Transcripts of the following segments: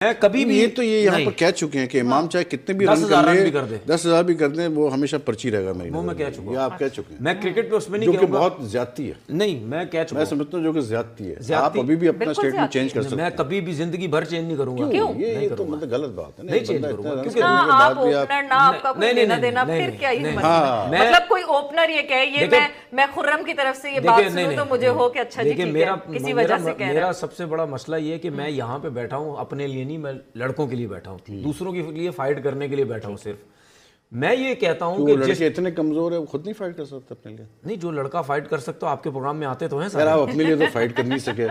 मैं कभी भी ये तो ये यहाँ पर कह चुके हैं कि इमाम चाहे कितने भी रन कर ले, 10,000 भी कर दें, वो हमेशा पर्ची रहेगा मेरी। वो मैं कह चुका हूँ, ये आप कह चुके हैं। मैं क्रिकेट पे उसमें नहीं जो कि कहूँगा, बहुत ज्यादती है। नहीं मैं कह चुका मैं हूँ, समझता हूँ जो कि ज्यादती है। ज्यादती- आप अभी भी अपना स्टेटमेंट चेंज कर सकते मैं हैं। कभी भी जिंदगी भर चेंज नहीं करूंगा। ये तो मतलब गलत बात है। नहीं चेंज करूंगा, क्योंकि ना आप ओपनर ना आपका कोई लेना देना, फिर क्या ये मतलब कोई ओपनर ये कहे ये मैं खुर्रम की तरफ से ये बात सुनूं तो मुझे हो कि अच्छा जी ठीक है, किसी वजह से कह रहा है। मेरा सबसे बड़ा मसला ये है कि मैं यहाँ पे बैठा हूँ अपने लिए नहीं, मैं लड़कों के लिए बैठा हूँ, दूसरों के लिए फाइट करने के लिए बैठा हूँ सिर्फ। मैं ये कहता हूँ कि लड़के इतने कमजोर है वो खुद नहीं फाइट कर सकते अपने लिए। नहीं, जो लड़का फाइट कर सकते हो आपके प्रोग्राम में आते तो हैं सर, आप अपने लिए तो फाइट कर नहीं सके।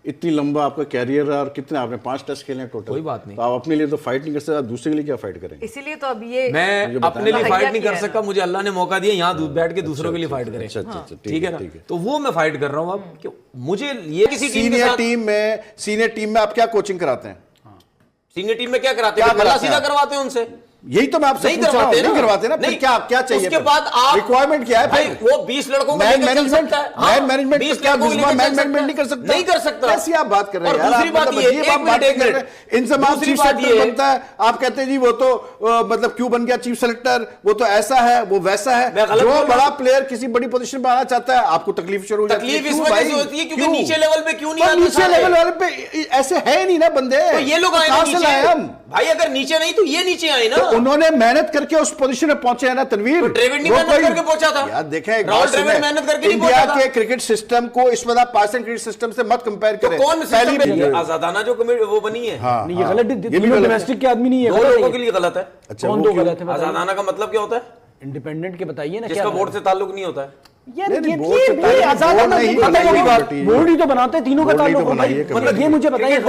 इतनी लंबा आपका कैरियर है और कितने आपने 5 टेस्ट खेले टोटल। कोई बात नहीं, तो आप अपने लिए तो फाइट नहीं कर सकते, आप दूसरे के लिए क्या फाइट करेंगे? इसीलिए तो अब ये मैं अपने लिए फाइट नहीं कर सकता, मुझे अल्लाह ने मौका दिया यहाँ बैठ के दूसरों के लिए फाइट करें। अच्छा, ठीक है ना, तो वो मैं फाइट कर रहा हूँ। अब क्यों मुझे ये किसी सीनियर टीम में आप क्या कोचिंग कराते हैं? सीनियर टीम में क्या कराते हैं? गला सीधा करवाते हैं उनसे। यही तो मैं आपसे पूछ रहा हूं, नहीं करवाते ना? फिर क्या चाहिए? उसके बाद आप रिक्वायरमेंट क्या है भाई? वो 20 लड़कों को मैन लेकर चल मैनेजमेंट, सकता है। मैन मैनेजमेंट तो क्या मैन मैनेजमेंट नहीं कर सकता? नहीं कर सकता। कैसी आप बात कर रहे हैं और दूसरी बात ये, एक मिनट, इनसे चीफ सेलेक्टर बनता है, आप कहते हैं जी वो तो मतलब क्यों बन गया चीफ सेलेक्टर, वो तो ऐसा है वो वैसा है। जो बड़ा प्लेयर किसी बड़ी पोजीशन पर आना चाहता है आपको तकलीफ शुरू हो जाती है। तकलीफ इस वजह से होती है क्योंकि नीचे लेवल पे क्यों नहीं आते? नीचे लेवल वाले पे ऐसे है नहीं ना बंदे। ये लोग आए हम भाई, अगर नीचे नहीं तो ये नीचे आए ना। उन्होंने मेहनत करके उस पोजीशन में पहुंचे हैं ना तनवीर। ड्रेविड नहीं मेहनत करके पहुंचा था यार? देखें, मेहनत करके नहीं इंडिया के क्रिकेट सिस्टम को इस वजह पाकिस्तान क्रिकेट सिस्टम से मत कंपेयर करें। कौन पहली आजादाना जो वो बनी है, ये गलत, डोमेस्टिक के आदमी नहीं है, दो लोगों के लिए गलत है। कौन दो गलत है? आजादाना का मतलब क्या होता है? इंडिपेंडेंट के बताइए ना, जिसका बोर्ड से ताल्लुक नहीं होता है। बोर्ड ही तो बनाते हैं, तीनों का ताल्लुक होता है। मतलब ये मुझे बताइए, ये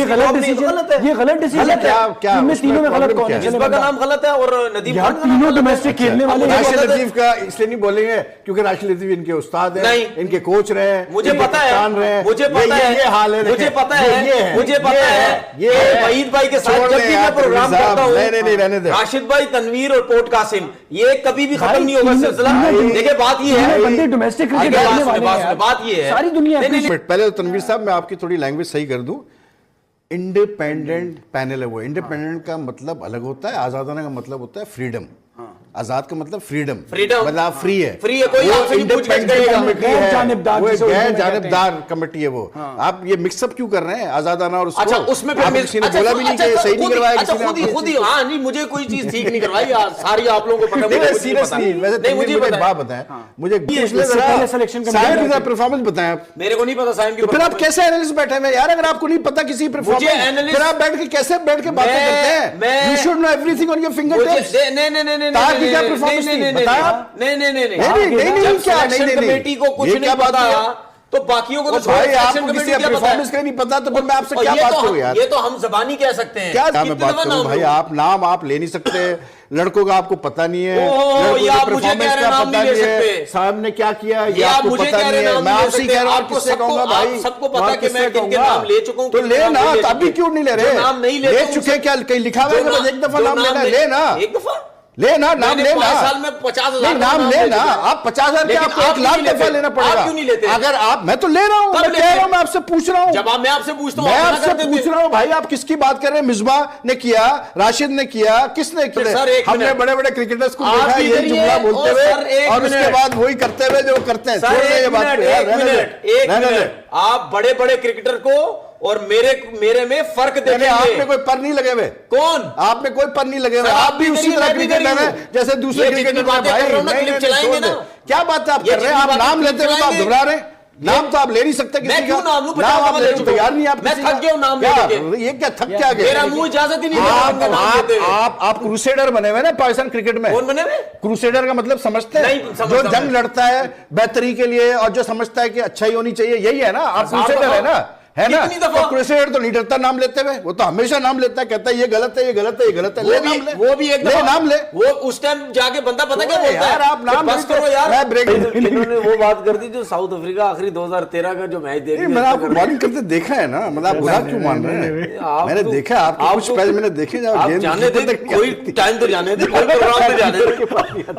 गलत डिसीजन है, ये गलत डिसीजन है क्या? इनमें तीनों में गलत कौन है? जिसका नाम गलत है और नदीम खान तीनों डोमेस्टिक खेलने वाले। राशिद लतीफ का इसलिए नहीं बोलेंगे क्योंकि राशिद लतीफ इनके उस्ताद हैं, इनके कोच रहे हैं, मुझे पता है, मुझे पता है, ये हाल है, मुझे पता है, मुझे पता है। ये वहीद भाई के साथ जब भी मैं प्रोग्राम करता हूँ, नहीं रहने दे, राशिद भाई, तनवीर और पोर्ट कासिम, ये कभी भी खत्म नहीं होगा सिलसिला। देखिए बात ये है, बंदे डोमेस्टिक क्रिकेट खेलने वाले हैं, बात ये है सारी दुनिया। पहले तो तनवीर साहब मैं आपकी थोड़ी लैंग्वेज सही कर दूं। इंडिपेंडेंट पैनल है वो। इंडिपेंडेंट का मतलब अलग होता है, आजादाना का मतलब होता है फ्रीडम। आजाद का मतलब फ्रीडम मतलब आप फ्री है, फ्री है, कोई आपसे नहीं पूछ कमेटी है, गैर जानिबदार कमेटी है वो। आप ये मिक्सअप क्यों कर रहे हैं आजादाना और उसको? अच्छा, उसमें फिर किसी ने बोला भी नहीं कि सही नहीं करवाया किसी ने? खुद ही हाँ नहीं, मुझे कोई चीज ठीक नहीं करवाई, सारी आप लोगों को पता है। सीरियसली वैसे मुझे एक बात बताएं, मुझे साइम का परफॉर्मेंस बताएं आप। मेरे को नहीं पता साइम की। फिर आप कैसे एनालिस्ट बैठे हैं यार? अगर आपको नहीं पता किसी परफॉर्मेंस, फिर आप बैठ के कैसे बातें करते हैं? You should know everything on your fingertips. नहीं क्या परफॉर्मेंस नहीं बताया? नहीं कमेटी को कुछ नहीं पता तो बाकियों को तो भाई आपको किसी का परफॉर्मेंस का नहीं पता, तो फिर मैं आपसे क्या बात करूं यार? ये तो हम ज़बानी कह सकते हैं। क्या मैं बात करूं भाई? आप नाम आप ले नहीं सकते, लड़कों का आपको पता नहीं है, परफॉर्मेंस का पता नहीं है, साहब ने क्या किया ये आपको पता नहीं है। मैं आपसे कह रहा हूं, किससे कहूंगा भाई? सबको पता कि मैं किनके नाम ले चुका हूं। तो ले ना, अभी क्यों नहीं ले रहे? नाम नहीं ले चुके, क्या कहीं लिखा हुआ है? एक दफा नाम लेना, लेना एक दफा लेना, नाम लेना। 5 साल में 50,000 नाम लेना। आप 50,000 के आपको 1 लाख दफा लेना पड़ेगा। आप क्यों नहीं लेते? अगर आप, मैं तो ले रहा हूं, मैं कह रहा हूं, मैं आपसे पूछ रहा हूं। जब मैं आपसे पूछता हूं, मैं आपसे पूछ रहा हूं भाई, आप किसकी बात कर रहे हैं? मिसबाह ने किया, राशिद ने किया, किसने किया? हमने बड़े बड़े क्रिकेटर्स को देखा ये जुमला बोलते हुए और उसके बाद वही करते हुए जो करते हैं। एक मिनट, आप बड़े बड़े क्रिकेटर को और मेरे में फर्क देखेंगे। आपने कोई पर नहीं लगे हुए? कौन? आपने कोई पर नहीं लगे हुए। आप भी उसी तरह क्रिकेटर हैं जैसे दूसरे क्रिकेटर। क्या बात आप कर रहे हैं? आप नाम लेते हुए आप घबरा रहे हैं। नाम तो आप ले नहीं सकते किसी का। नाम आप ले चुके यार नहीं। आप मैं थक गया हूं नाम लेके। ये क्या थक क्या गया? मेरा मुंह इजाजत ही नहीं। आप क्रूसेडर बने हुए ना पाकिस्तान क्रिकेट में। कौन बने हुए? क्रूसेडर का मतलब समझते हैं? जो जंग लड़ता है बेहतरी के लिए और जो समझता है कि अच्छाई होनी चाहिए, यही है ना? आप क्रूसेडर है ना, है ना? तो क्रूसेडर तो नहीं डरता नाम लेते हुए, वो तो हमेशा नाम लेता है, कहता है ये गलत है, ये गलत है, ये गलत है। ले नाम ले, वो भी एक नाम ले। वो उस टाइम जाके बंदा पता क्या बोलता है? यार आप नाम बस करो यार। मैं ब्रेक इन्होंने वो बात कर दी जो साउथ अफ्रीका आखिरी 2013 का जो मैच देखा। मैंने आपको बॉलिंग करते देखा है ना, मतलब आप बुरा क्यों मान रहे हैं? मैंने देखा आपको कुछ पहले मैंने देखे जाने दे, कोई टाइम तो जाने दे, प्रोग्राम तो जाने दे।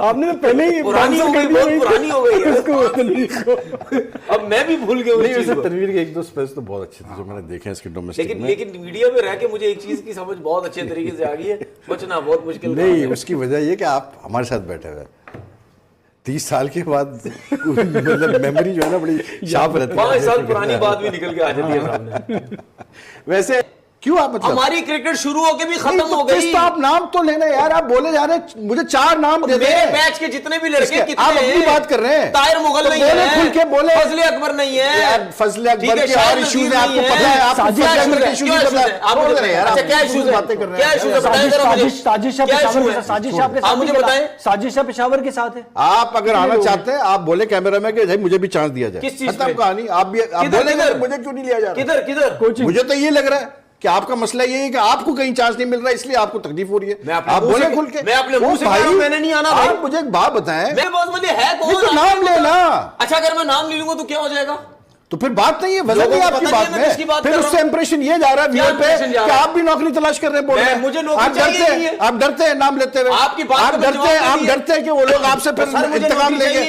आपने तो पहले ही पुरानी हो गई, बहुत पुरानी हो गई। अब मैं भी भूल गया। तनवीर के 1-2 स्पेस तो बहुत अच्छे थे जो मैंने देखे इसके डोमेस्टिक में। लेकिन मीडिया में रह के मुझे एक चीज की समझ बहुत अच्छे तरीके से आ गई है, बचना बहुत मुश्किल नहीं, उसकी वजह ये कि आप हमारे साथ बैठे हुए 30 साल के बाद मतलब मेमोरी जो है ना बड़ी शार्प रहती है। 5 साल पुरानी बात भी निकल के आ जाती है सामने। वैसे क्यों आप मतलब हमारी क्रिकेट शुरू होके भी खत्म हो गई। तो आप नाम तो लेना यार, आप बोले जा रहे हैं मुझे 4 नाम दे दे। मेरे बैच के जितने भी लड़के कितने आप अपनी बात कर रहे हैं। ताहिर मुगल नहीं बोले, खुल के बोले। फजले अकबर नहीं है यार, फजले अकबर के और इश्यूज है, आपको पता है। आप फजले अकबर के इश्यूज नहीं पता है। आप बोल रहे हैं यार, क्या इश्यूज बातें कर रहे हैं? क्या इश्यूज है बताइए जरा मुझे। साजिश शाह पेशावर के साथ, साजिश शाह के साथ, आप मुझे बताएं। साजिश शाह पेशावर के साथ है। आप अगर आना चाहते हैं आप बोले कैमरा में कि मुझे भी चांस दिया जाए। किस चीज खत्म कहानी। आप भी बोले मुझे क्यों नहीं लिया जा रहा? किधर मुझे तो ये लग रहा है कि आपका मसला ये है कि आपको कहीं चांस नहीं मिल रहा, इसलिए आपको तकलीफ हो रही है। आप बोले खुल के। मैं अपने मुंह से कह रहा हूं, मैंने नहीं आना भाई। आप मुझे एक बात बताएं, मेरे पास मुझे है कौन? तो नाम लेना। अच्छा अगर मैं नाम ले लूंगा तो क्या हो जाएगा? तो फिर बात नहीं है, वजह नहीं आपकी बात में। फिर उससे इंप्रेशन ये जा रहा है व्यूअर पे कि आप भी नौकरी तलाश कर रहे हैं। बोल रहे हैं मुझे नौकरी चाहिए नहीं है। आप डरते हैं नाम लेते हुए। आपकी बात आप डरते हैं कि वो लोग आपसे फिर इंतकाम लेंगे।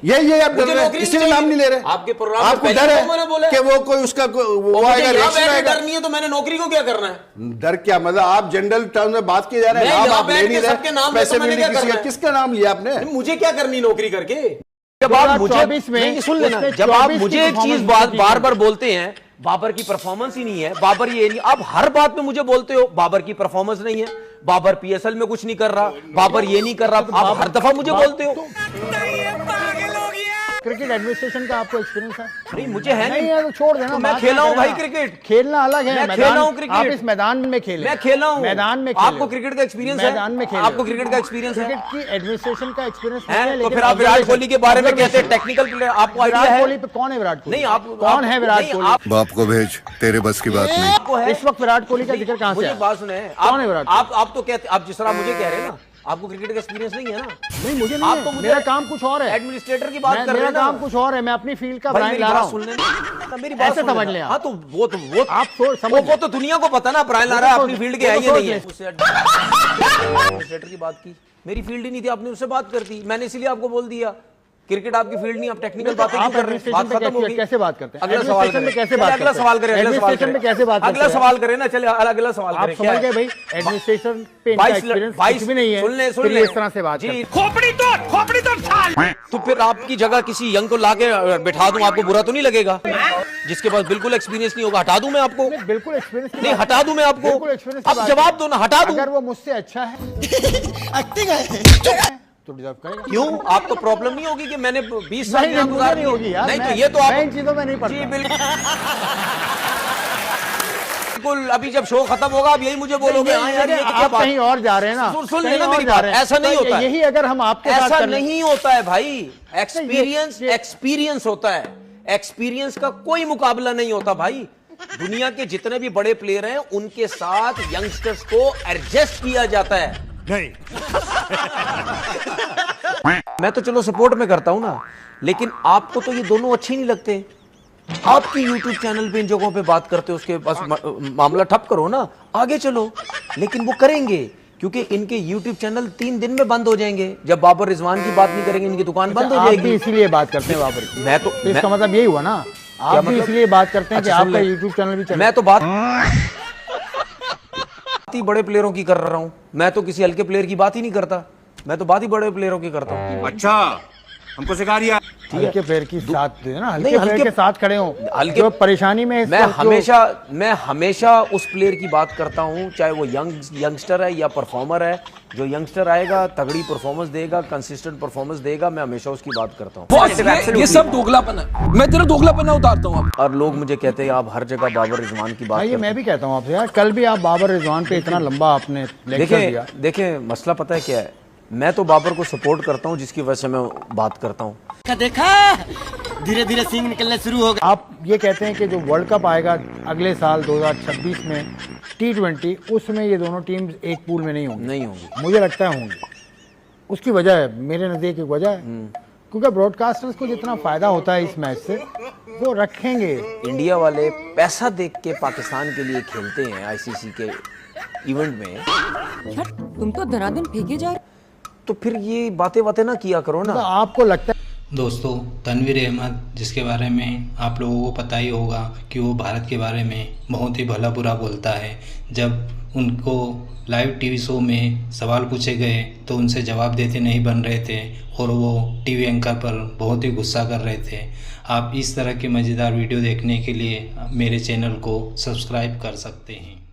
ये आप डर रहे हैं, इसीलिए नाम नहीं ले रहे। आपके प्रोग्राम में आपको डर है कि वो कोई उसका वो आएगा, रिएक्शन आएगा। डर नहीं है तो मैंने नौकरी को क्या करना है? डर क्या मतलब? आप जनरल टर्म में बात किए जा रहे हैं, नाम आप ले नहीं रहे, पैसे मिल नहीं किसी का। किसका नाम लिया आपने? मुझे क्या करनी नौकरी करके? जब आप मुझे सुन लेना, जब आप मुझे एक चीज बार बार बोलते हैं बाबर की परफॉर्मेंस ही नहीं है, बाबर ये नहीं, आप हर बात में मुझे बोलते हो बाबर की परफॉर्मेंस नहीं है, बाबर पीएसएल में कुछ नहीं कर रहा, बाबर ये नहीं कर रहा, आप हर दफा मुझे बोलते हो। क्रिकेट एडमिनिस्ट्रेशन का आपको एक्सपीरियंस है? नहीं मुझे है नहीं है तो छोड़ देना। मैं खेला हूं भाई क्रिकेट। खेलना अलग है, मैं खेला हूं क्रिकेट। आप इस मैदान में खेले। मैं खेला हूं मैदान में खेले। आपको क्रिकेट का एक्सपीरियंस है? मैदान में खेले। आपको क्रिकेट का एक्सपीरियंस है? क्रिकेट की एडमिनिस्ट्रेशन का एक्सपीरियंस है? तो फिर आप विराट कोहली के बारे में कहते हैं टेक्निकल प्लेयर, आपको आइडिया है? विराट कोहली पे कौन है? विराट कोहली नहीं, आप कौन है? विराट कोहली बाप को भेज, तेरे बस की बात नहीं। आपको है? इस वक्त विराट कोहली का जिक्र कहां से? मुझे है? बात सुने, कौन है विराट? आप तो कहते, आप जिस तरह मुझे कह रहे हैं ना, आपको क्रिकेट का एक्सपीरियंस नहीं है ना? नहीं मुझे नहीं आपको है। मुझे मेरा काम कुछ और है। एडमिनिस्ट्रेटर की बात कर रहे मेरा हैं ना? काम कुछ और है, मैं अपनी फील्ड का भाई ब्रांड मेरी ला रहा बात हूं। सुन लेना, मेरी बात ऐसे सुन समझ लेना। लें आप। हाँ तो वो आप समझ वो तो दुनिया को पता ना, ब्रायन लारा अपनी फील्ड के है या नहीं है। उससे एडमिनिस्ट्रेटर की बात की, मेरी फील्ड ही नहीं थी, आपने उससे बात कर दी, मैंने इसीलिए आपको बोल दिया क्रिकेट आपकी फील्ड नहीं, आप टेक्निकल बातें क्यों कर रहे हैं? बात खत्म हो गई। कैसे बात करते हैं? अगला सवाल करें, कैसे बात अगला सवाल करें, अगला सवाल एडमिनिस्ट्रेशन में कैसे बात करते हैं? अगला सवाल करें ना, चले अगला सवाल आप करें। समझ गए भाई, एडमिनिस्ट्रेशन पे इनका एक्सपीरियंस कुछ भी नहीं है। सुन ले फिर इस तरह से बात जी। करते हैं। खोपड़ी तो साल। तो फिर आपकी जगह किसी यंग को लाके बैठा दूं, आपको बुरा तो नहीं लगेगा? जिसके पास बिल्कुल एक्सपीरियंस नहीं होगा हटा दूं मैं आपको? बिल्कुल एक्सपीरियंस नहीं हटा दूं मैं आपको? बिल्कुल एक्सपीरियंस। अब जवाब दो ना, हटा दूं? अगर वो मुझसे अच्छा है तो डिजर्व करेगा। क्यों? आपको प्रॉब्लम नहीं होगी कि मैंने 20 साल नहीं, मुझे नहीं होगी यार। नहीं तो ये तो आप मैं इन चीजों में नहीं पड़ता। जी बिल्कुल। अभी जब शो खत्म होगा आप यही मुझे बोलोगे हाँ यार ये क्या आप बात? कहीं और जा रहे हैं ना। सुन कहीं लेना और मेरी जा बात, रहे हैं। ऐसा नहीं तो होता है। यही अगर हम आपके साथ ऐसा कर लें- नहीं होता है भाई, एक्सपीरियंस ये- एक्सपीरियंस होता है, एक्सपीरियंस का कोई मुकाबला नहीं होता भाई। दुनिया के जितने भी बड़े प्लेयर हैं उनके साथ यंगस्टर्स को एडजस्ट किया जाता है। नहीं मैं तो चलो सपोर्ट में करता हूं ना, लेकिन आपको तो ये दोनों अच्छे नहीं लगते। आपकी YouTube चैनल पे इन जगहों पे बात करते हो, उसके पास मामला ठप करो ना, आगे चलो। लेकिन वो करेंगे क्योंकि इनके YouTube चैनल 3 दिन में बंद हो जाएंगे। जब बाबर रिजवान की बात नहीं करेंगे इनकी दुकान बंद हो आप भी जाएगी। इसीलिए बात करते हैं बाबर की। मैं तो इसका मतलब यही हुआ ना, आप भी मतलब? इसलिए बात करते हैं कि अच्छा, सुन आपका ले। यूट्यूब चैनल भी चले। मैं तो बात ही बड़े प्लेयरों की कर रहा हूं। मैं तो किसी हल्के प्लेयर की बात ही नहीं करता, मैं तो बात ही बड़े प्लेयरों की करता हूं। अच्छा हमको सिखा दिया। हल्के प्लेयर की साथ दे ना, हल्के नहीं, प्लेयर हल्के- के साथ खड़े हो, हल्के- जो परेशानी में मैं हमेशा उस प्लेयर की बात करता हूं, चाहे वो यंगस्टर है या परफॉर्मर है। जो यंगस्टर आएगा तगड़ी परफॉर्मेंस देगा, कंसिस्टेंट परफॉर्मेंस देगा, मैं हमेशा उसकी बात करता हूं। ये सब दोगलापन है, मैं तेरा दोगलापन उतारता हूँ। और लोग मुझे कहते हैं आप हर जगह बाबर रिजवान की बात ये करते मैं भी कहता हूँ आपसे यार, कल भी आप बाबर रिजवान पे इतना लंबा आपने लेक्चर दिया। देखें मसला पता है क्या है, मैं तो बाबर को सपोर्ट करता हूं जिसकी वजह से मैं बात करता हूं। देखा धीरे धीरे सींग निकलने शुरू हो गए। आप ये कहते हैं कि जो वर्ल्ड कप आएगा अगले साल 2026 में T20, उसमें ये दोनों टीम्स एक पूल में नहीं होंगी। मुझे लगता है होंगी। उसकी वजह है, मेरे नज़दीक एक वजह है, क्योंकि ब्रॉडकास्टर्स को जितना फायदा होता है इस मैच से वो रखेंगे। इंडिया वाले पैसा देख के पाकिस्तान के लिए खेलते हैं आईसीसी के इवेंट में। यार तुम तो धनाधन फेंके जा रहे। तो फिर ये बातें ना किया करो ना। तो आपको लगता है दोस्तों, तनवीर अहमद, जिसके बारे में आप लोगों को पता ही होगा कि वो भारत के बारे में बहुत ही भला बुरा बोलता है। जब उनको लाइव टीवी शो में सवाल पूछे गए तो उनसे जवाब देते नहीं बन रहे थे और वो टीवी एंकर पर बहुत ही गुस्सा कर रहे थे। आप इस तरह के मज़ेदार वीडियो देखने के लिए मेरे चैनल को सब्सक्राइब कर सकते हैं।